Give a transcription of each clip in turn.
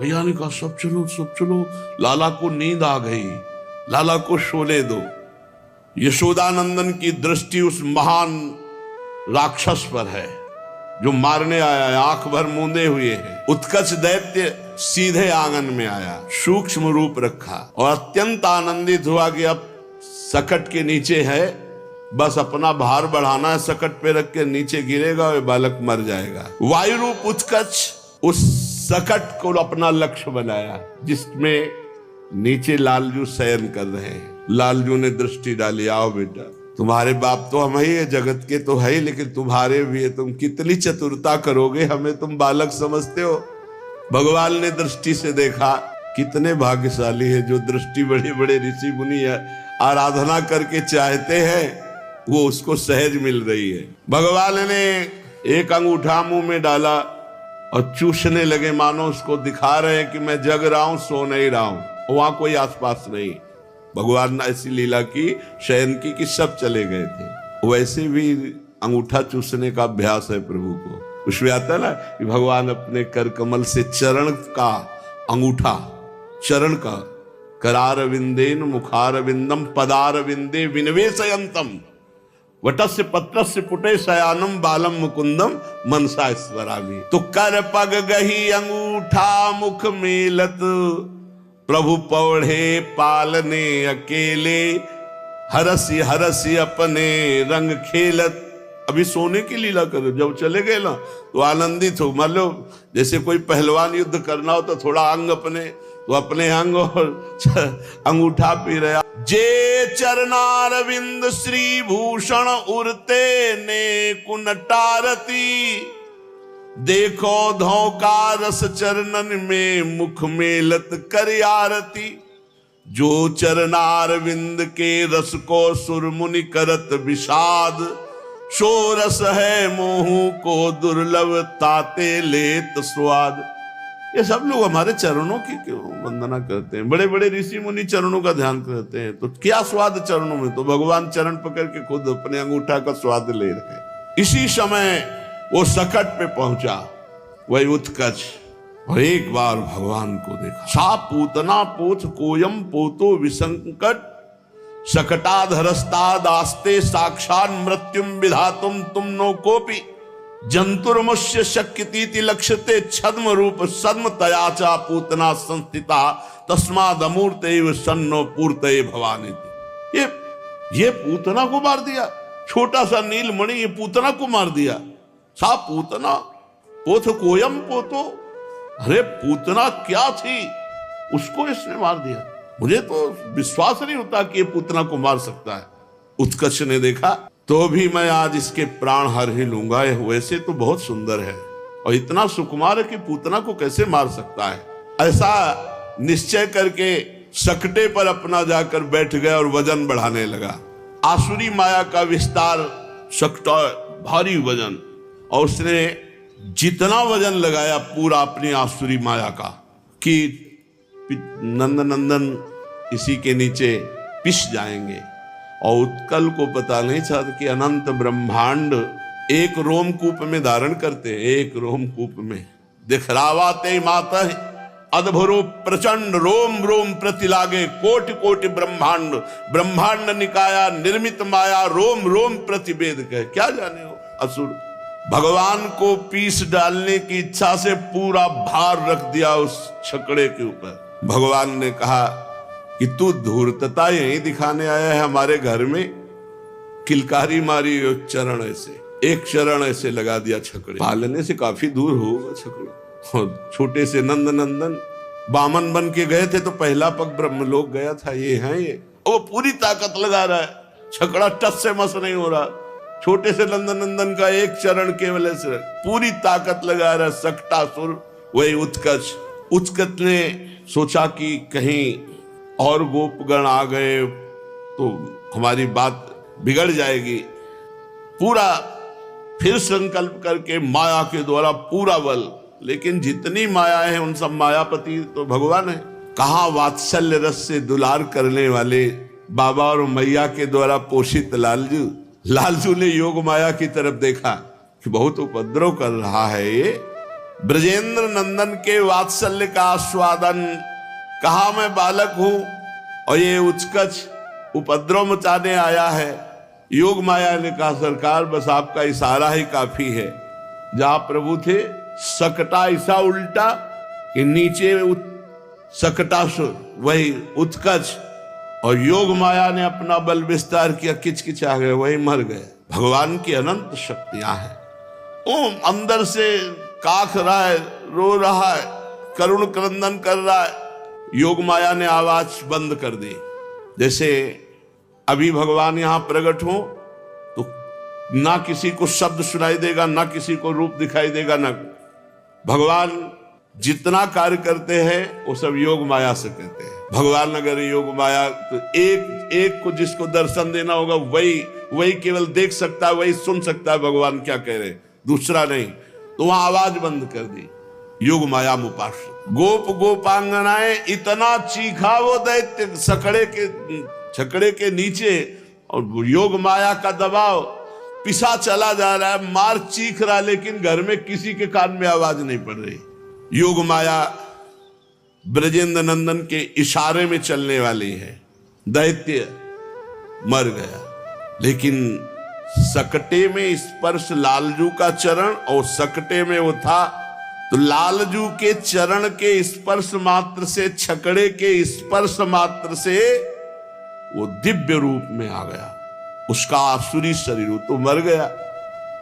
भैया ने कहा सब चलो, लाला को नींद आ गई, लाला को सोने दो। यशोदानंदन की दृष्टि उस महान राक्षस पर है जो मारने आया है, आंख भर मूंदे हुए है। उत्कच दैत्य सीधे आंगन में आया, सूक्ष्म रूप रखा और अत्यंत आनंदित हुआ कि अब सकट के नीचे है, बस अपना भार बढ़ाना है, सकट पे रख के नीचे गिरेगा और बालक मर जाएगा। वायु रूप उत्कच उस सकट को अपना लक्ष्य बनाया जिसमें नीचे लालजू शयन कर रहे हैं। लालजू ने दृष्टि डाली, आओ बेटा, तुम्हारे बाप तो हम ही है, जगत के तो है ही, लेकिन तुम्हारे भी है, तुम कितनी चतुरता करोगे, हमें तुम बालक समझते हो। भगवान ने दृष्टि से देखा, कितने भाग्यशाली है जो दृष्टि बड़े बड़े ऋषि मुनि आराधना करके चाहते हैं, वो उसको सहज मिल रही है। भगवान ने एक अंगूठा मुंह में डाला और चूसने लगे, मानो उसको दिखा रहे हैं कि मैं जग रहा हूं, सो नहीं रहा हूं। वहां कोई आसपास नहीं। भगवान ने ऐसी लीला की, शयन की कि सब चले गए थे। वैसे भी अंगूठा चूसने का अभ्यास है प्रभु को। उसमें आता है ना कि भगवान अपने कर कमल से चरण का अंगूठा, चरण का, करारविंदेन मुखारविंदम पदारविंदे विनिवेशयंतम वटस्य पत्रस्य पुटे शयानम बालम मुकुंदम मनसा स्वरामी। तो कर पग गही अंगूठा मुख मेलत, प्रभु पौढ़े पालने अकेले, हरसी हरसी अपने रंग खेलत। अभी सोने की लीला करो, जब चले गए ना तो आनंदित हो। मान लो जैसे कोई पहलवान युद्ध करना हो तो थोड़ा अंग अपने, तो अपने अंग और अंगूठा पी रहा। जे चरणारविंद श्री भूषण उरते ने कुनटारती, देखो धोखा रस चरणन में मुख मेलत कर आरती। जो चरणारविंद के रस को सुरमुनि करत विषाद, सो रस है मोहू को दुर्लभ ताते लेत स्वाद। ये सब लोग हमारे चरणों की क्यों वंदना करते हैं? बड़े बड़े ऋषि मुनि चरणों का ध्यान करते हैं, तो क्या स्वाद चरणों में? तो भगवान चरण पकड़ के खुद अपने अंगूठा का स्वाद ले रहे हैं। इसी समय वो सकट पे पहुंचा वही उत्कच, और एक बार भगवान को देखा। सा पूतना पोथ कोयम पोतो विसंकट, सकटाधरस्तादास्ते साक्षात मृत्युम विधातुम तुम नो कोपि, जंतुर्मुष्य शक्यतीति लक्ष्यते छद्म रूप सद्म तयाचा पूतना संस्थिता, तस्मादमूर्ते सन्नो पूर्ते भवानी। ये पूतना को मार दिया, छोटा सा नीलमणि ये पूतना को मार दिया। सा पूतना पोथ कोयम पोतो, अरे पूतना क्या थी, उसको इसने मार दिया। मुझे तो विश्वास नहीं होता कि ये पूतना को मार सकता है। उत्कच ने देखा, तो भी मैं आज इसके प्राण हर ही लूंगा। वैसे तो बहुत सुंदर है और इतना सुकुमार है कि पूतना को कैसे मार सकता है। ऐसा निश्चय करके सकटे पर अपना जाकर बैठ गया और वजन बढ़ाने लगा। आसुरी माया का विस्तार, सकटा भारी वजन, और उसने जितना वजन लगाया पूरा अपनी आसुरी माया का, कि नंदनंदन इसी के नीचे पिस जाएंगे। और उत्कल को पता नहीं था कि अनंत ब्रह्मांड एक रोमकूप में धारण करते हैं, एक रोमकूप में दिखरावाते माता अद्भुरो प्रचंड, रोम रोम प्रति लागे कोटि कोटि ब्रह्मांड, ब्रह्मांड निकाया निर्मित माया, रोम रोम प्रतिवेद कहे। क्या जाने हो असुर, भगवान को पीस डालने की इच्छा से पूरा भार रख दिया उस छकड़े के ऊपर। भगवान ने कहा कि तू धूर्तता यही दिखाने आया है हमारे घर में? किलकारी मारी, चरण ऐसे लगा दिया छकड़े। पालने से काफी दूर होगा छकड़ा। छोटे से नंद नंदन बामन बन के गए थे तो पहला पग ब्रह्मलोक गया था। ये है ये, वो पूरी ताकत लगा रहा है, छकड़ा टस से मस नहीं हो रहा। छोटे से नंद नंदन का एक चरण के वजह से पूरी ताकत लगा रहा है सकटासुर, वही उत्कच। उत्कच ने सोचा कि कहीं और गोपगण आ गए तो हमारी बात बिगड़ जाएगी। पूरा फिर संकल्प करके माया के द्वारा पूरा बल, लेकिन जितनी माया है उन सब मायापति तो भगवान है। कहाँ वात्सल्य रस से दुलार करने वाले बाबा और मैया के द्वारा पोषित लालजू ने योग माया की तरफ देखा कि बहुत उपद्रव कर रहा है ये, ब्रजेंद्र नंदन के वात्सल्य का आस्वादन, कहा मैं बालक हूं और ये उत्कच उपद्रव मचाने आया है। योग माया ने कहा सरकार बस आपका इशारा ही काफी है। जहां प्रभु थे सकटा ऐसा उल्टा कि नीचे सकटासुर वही उत्कच, और योग माया ने अपना बल विस्तार किया, किचकिचा गए, वही मर गए। भगवान की अनंत शक्तियां हैं। वो अंदर से काख रहा है, रो रहा है, करुण क्रंदन कर रहा है। योग माया ने आवाज बंद कर दी। जैसे अभी भगवान यहां प्रकट हो तो ना किसी को शब्द सुनाई देगा, ना किसी को रूप दिखाई देगा, ना भगवान जितना कार्य करते हैं वो सब योग माया से करते हैं। भगवान अगर योग माया तो एक को जिसको दर्शन देना होगा वही केवल देख सकता है, वही सुन सकता है भगवान क्या कह रहे, दूसरा नहीं। तो वहां आवाज बंद कर दी। योग माया मुपाश्रित गोप गोपांगनाएं इतना चीखा वो दैत्य छकड़े के नीचे, और योग माया का दबाव पिसा चला जा रहा है, मार चीख रहा, लेकिन घर में किसी के कान में आवाज नहीं पड़ रही। योग माया ब्रजेंद्र नंदन के इशारे में चलने वाली है। दैत्य मर गया, लेकिन सकटे में स्पर्श लालजू का चरण, और सकटे में वो था तो लालजू के चरण के स्पर्श मात्र से, छकड़े के स्पर्श मात्र से वो दिव्य रूप में आ गया। उसका आसुरी शरीर तो मर गया।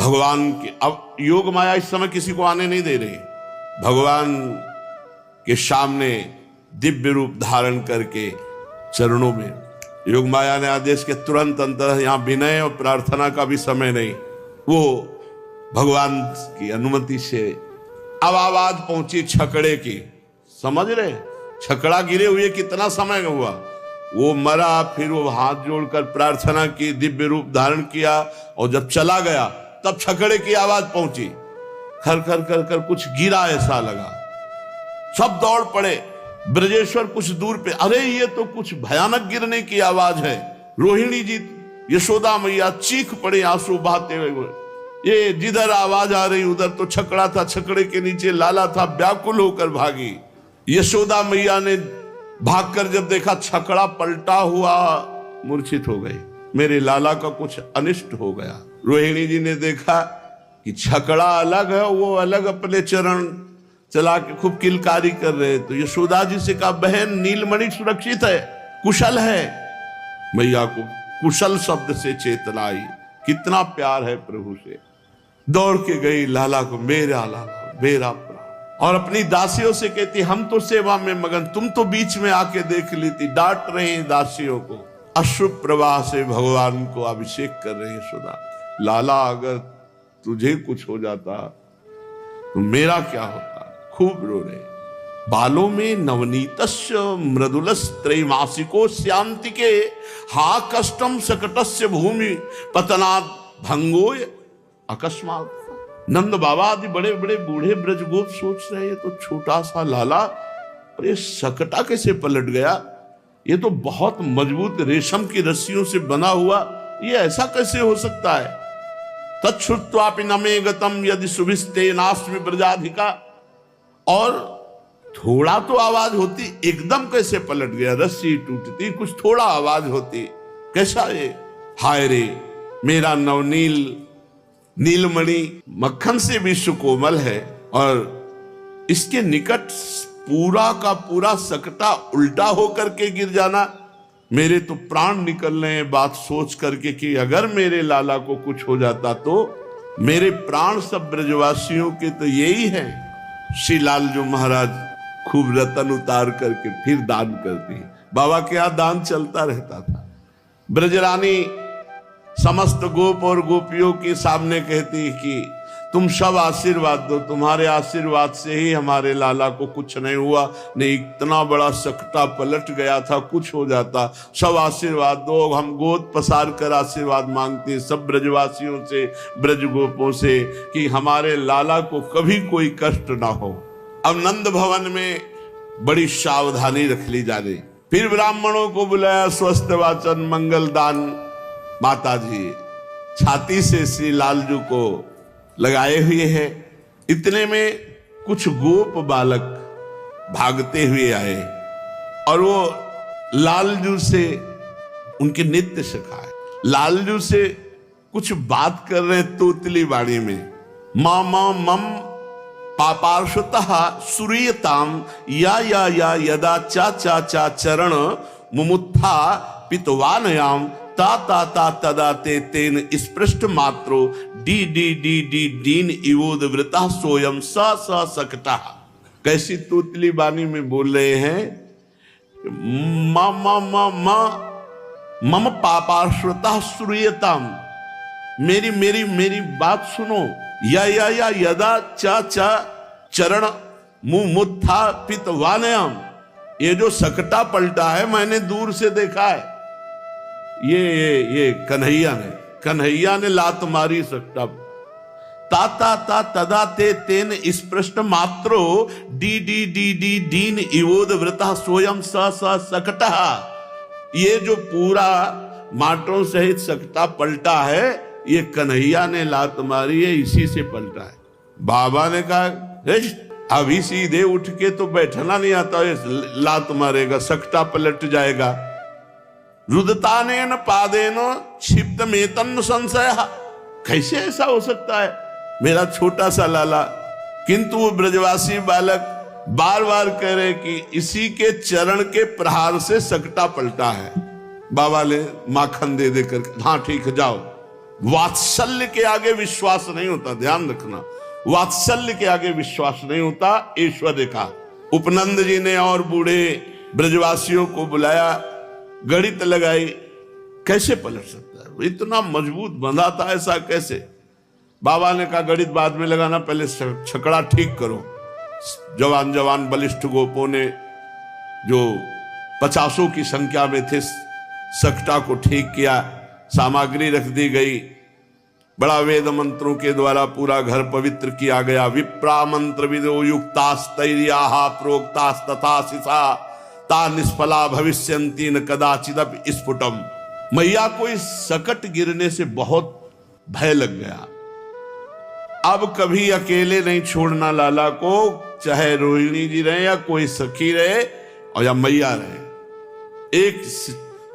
भगवान के अब योग माया इस समय किसी को आने नहीं दे रही। भगवान के सामने दिव्य रूप धारण करके चरणों में योग माया ने आदेश के तुरंत अंतर, यहां विनय और प्रार्थना का भी समय नहीं, वो भगवान की अनुमति से अब आवाज पहुंची छकड़े की। समझ रहे, छकड़ा गिरे हुए कितना समय हुआ, वो मरा, फिर वो हाथ जोड़कर प्रार्थना की, दिव्य रूप धारण किया, और जब चला गया तब छकड़े की आवाज पहुंची। खर खर कर कर कुछ गिरा ऐसा लगा, सब दौड़ पड़े। ब्रजेश्वर कुछ दूर पे, अरे ये तो कुछ भयानक गिरने की आवाज है। रोहिणी जी यशोदा मैया चीख पड़े आंसू बहाते हुए, ये जिधर आवाज आ रही उधर तो छकड़ा था, छकड़े के नीचे लाला था, व्याकुल होकर भागी। यशोदा मैया ने भागकर जब देखा छकड़ा पलटा हुआ, मूर्छित हो गई, मेरे लाला का कुछ अनिष्ट हो गया। रोहिणी जी ने देखा कि छकड़ा अलग है, वो अलग अपने चरण चला के खूब किलकारी कर रहे, तो यशोदा जी से कहा बहन नीलमणि सुरक्षित है, कुशल है। मैया को कुशल शब्द से चेतना आई, कितना प्यार है प्रभु से। दौड़ के गई लाला को, मेरा लाला मेरा प्राण, और अपनी दासियों से कहती हम तो सेवा में मगन, तुम तो बीच में आके देख लेती। डांट रही दासियों को, अश्रु प्रवाह से भगवान को अभिषेक कर रही यशोदा। लाला अगर तुझे कुछ हो जाता तो मेरा क्या होता। खूब रो रहे। बालों में नवनीतस्य मृदुलस्त्रैमासिको श्यान्तिके हा कष्टम सकटस्य भूमि पतनात् भंगोय अकस्मात्। नंद बाबा आदि बड़े बड़े बूढ़े ब्रजगोप सोच रहे, ये तो छोटा सा लाला और ये सकटा कैसे पलट गया, ये तो बहुत मजबूत रेशम की रस्सियों से बना हुआ, ये ऐसा कैसे हो सकता है। तच्छ्रुत्वापि न मे गतम यदि सुभिस्ते नास्मि प्रजाधिका। और थोड़ा तो आवाज होती, एकदम कैसे पलट गया, रस्सी टूटती, कुछ थोड़ा आवाज होती, कैसा ये। हाय रे मेरा नवनील नीलमणि मक्खन से भी सुकोमल है, और इसके निकट पूरा का पूरा सकटा उल्टा होकर के गिर जाना, मेरे तो प्राण निकल रहे हैं बात सोच करके कि अगर मेरे लाला को कुछ हो जाता तो मेरे प्राण सब ब्रजवासियों के तो यही है। श्री लालजू महाराज खूब रतन उतार करके फिर दान करती। बाबा के यहां दान चलता रहता था। ब्रजरानी समस्त गोप और गोपियों के सामने कहती कि तुम सब आशीर्वाद दो, तुम्हारे आशीर्वाद से ही हमारे लाला को कुछ नहीं हुआ, नहीं इतना बड़ा सकटा पलट गया था, कुछ हो जाता, सब आशीर्वाद दो। हम गोद पसार कर आशीर्वाद मांगते हैं सब ब्रजवासियों से, ब्रजगोपों से, कि हमारे लाला को कभी कोई कष्ट ना हो। अब नंद भवन में बड़ी सावधानी रख ली जा रही। फिर ब्राह्मणों को बुलाया, स्वस्थ वाचन मंगल दान। माता जी छाती से श्री लालजू को लगाए हुए हैं। इतने में कुछ गोप बालक भागते हुए आए और वो लालजू से उनके नृत्य सिखाए। लालजू से कुछ बात कर रहे तोतली वाणी में, मामा मम पापार्षतः सूर्यताम या यदा चा चा चा चरण मुमुत्था पितवानयाम ता ता ता तदा ते तेन स्पृष्ट मात्रो डी डी डी डी दीन इवोद वृता सोयम स स सकटा। कैसी तोतली बानी में बोल रहे हैं, मा मा मा मा मम पापाश्रुता श्रूयताम, मेरी मेरी मेरी बात सुनो, या यदा चा चा चरण मुमुत्था पितवानयाम, ये जो सकटा पलटा है मैंने दूर से देखा है। ये कन्हैया ने लात मारी सकटा। ता ता ता तदा ते तेन स्पृष्ट मात्रो डी डी डी डी दीन इवोद वृता सोयम स स सकटा। ये जो पूरा माटों सहित सकटा पलटा है, ये कन्हैया ने लात मारी है, इसी से पलटा है। बाबा ने कहा अभी सीधे उठ के तो बैठना नहीं आता, लात मारेगा, सकटा पलट जाएगा। रुदतानेन पादेन क्षिप्त मेतन संशय, कैसे ऐसा हो सकता है मेरा छोटा सा लाला। किंतु वो ब्रजवासी बालक बार बार कह रहे कि इसी के चरण के प्रहार से सकटा पलटा है। बाबा ने माखन दे देकर, हाँ ठीक है जाओ। वात्सल्य के आगे विश्वास नहीं होता, ध्यान रखना, वात्सल्य के आगे विश्वास नहीं होता। ऐश्वर्य का उपनंद जी ने और बूढ़े ब्रजवासियों को बुलाया, गणित लगाई, कैसे पलट सकता है, इतना मजबूत बंधा था, ऐसा कैसे। बाबा ने कहा गणित बाद में लगाना, पहले छकड़ा ठीक करो। जवान जवान बलिष्ठ गोपों ने, जो 50 की संख्या में थे, सकटा को ठीक किया, सामग्री रख दी गई। बड़ा वेद मंत्रों के द्वारा पूरा घर पवित्र किया गया। विप्रा मंत्र विदो युक्तास्तैर्याः प्रोक्तास्तथा शिषा ता निष्फला भविष्यन्ति न कदाचिदप स्फुटम। मैया को इस सकट गिरने से बहुत भय लग गया। अब कभी अकेले नहीं छोड़ना लाला को, चाहे रोहिणी जी रहे या कोई सखी रहे और या मैया रहे, एक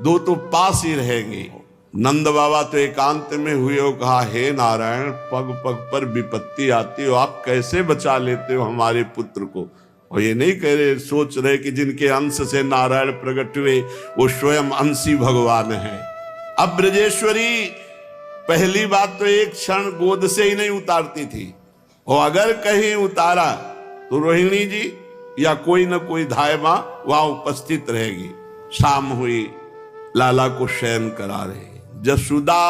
दो तो पास ही रहेंगे। नंद बाबा तो एकांत में हुए हो, कहा हे नारायण, पग पग पर विपत्ति आती हो, आप कैसे बचा लेते हो हमारे पुत्र को। और ये नहीं कह रहे, सोच रहे कि जिनके अंश से नारायण प्रकट हुए वो स्वयं अंशी भगवान है। अब ब्रजेश्वरी पहली बात तो एक क्षण गोद से ही नहीं उतारती थी, और अगर कहीं उतारा तो रोहिणी जी या कोई न कोई धाय मां वहां उपस्थित रहेगी। शाम हुई, लाला को शयन करा रहे। जसुदा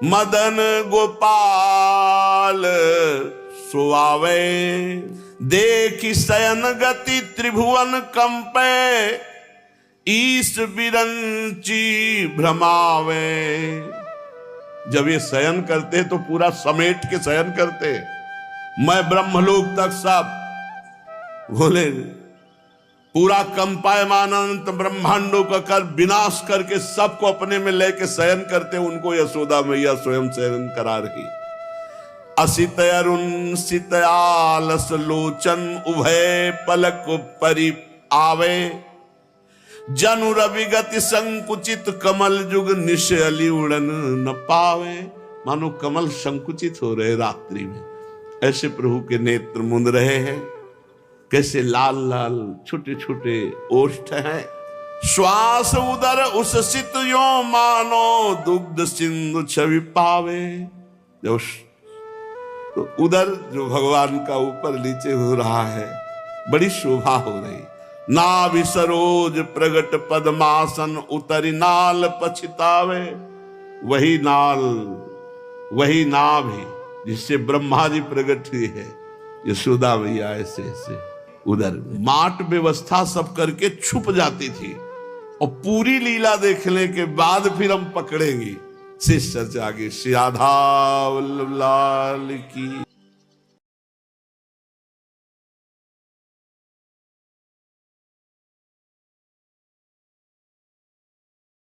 मदन गोपाल सुआवे, देखी शयन गति त्रिभुवन कंपे, ईश बिरंची भ्रमावे। जब ये शयन करते तो पूरा समेट के शयन करते, मैं ब्रह्मलोक तक सब बोले, पूरा कंपायमान अनंत ब्रह्मांडों का कर विनाश करके सबको अपने में लेके शयन करते। उनको यशोदा मैया स्वयं शयन करा रही। असित अरुण सित आलस लोचन उभय पलक परि आवे, जनु रवि गति संकुचित कमल जुग निश अली उड़न न पावे। मानो कमल संकुचित हो रहे रात्रि में, ऐसे प्रभु के नेत्र मुंद रहे हैं। कैसे लाल लाल छोटे छोटे ओष्ठ हैं। श्वास उदर उसित यो मानो दुग्ध सिंधु छवि पावे। जब तो उदर जो भगवान का ऊपर नीचे हो रहा है, बड़ी शोभा हो रही। नाभि सरोज प्रगट पद्मासन उतरी नाल पछितावे। वही नाल, वही नाभि जिससे ब्रह्मा जी प्रकट हुए है, यशोदा मैया ऐसे ऐसे उधर माट व्यवस्था सब करके छुप जाती थी। और पूरी लीला देखने के बाद फिर हम पकड़ेंगे। शेष चर्चा आगे। श्री राधा वल्लभ लाल की।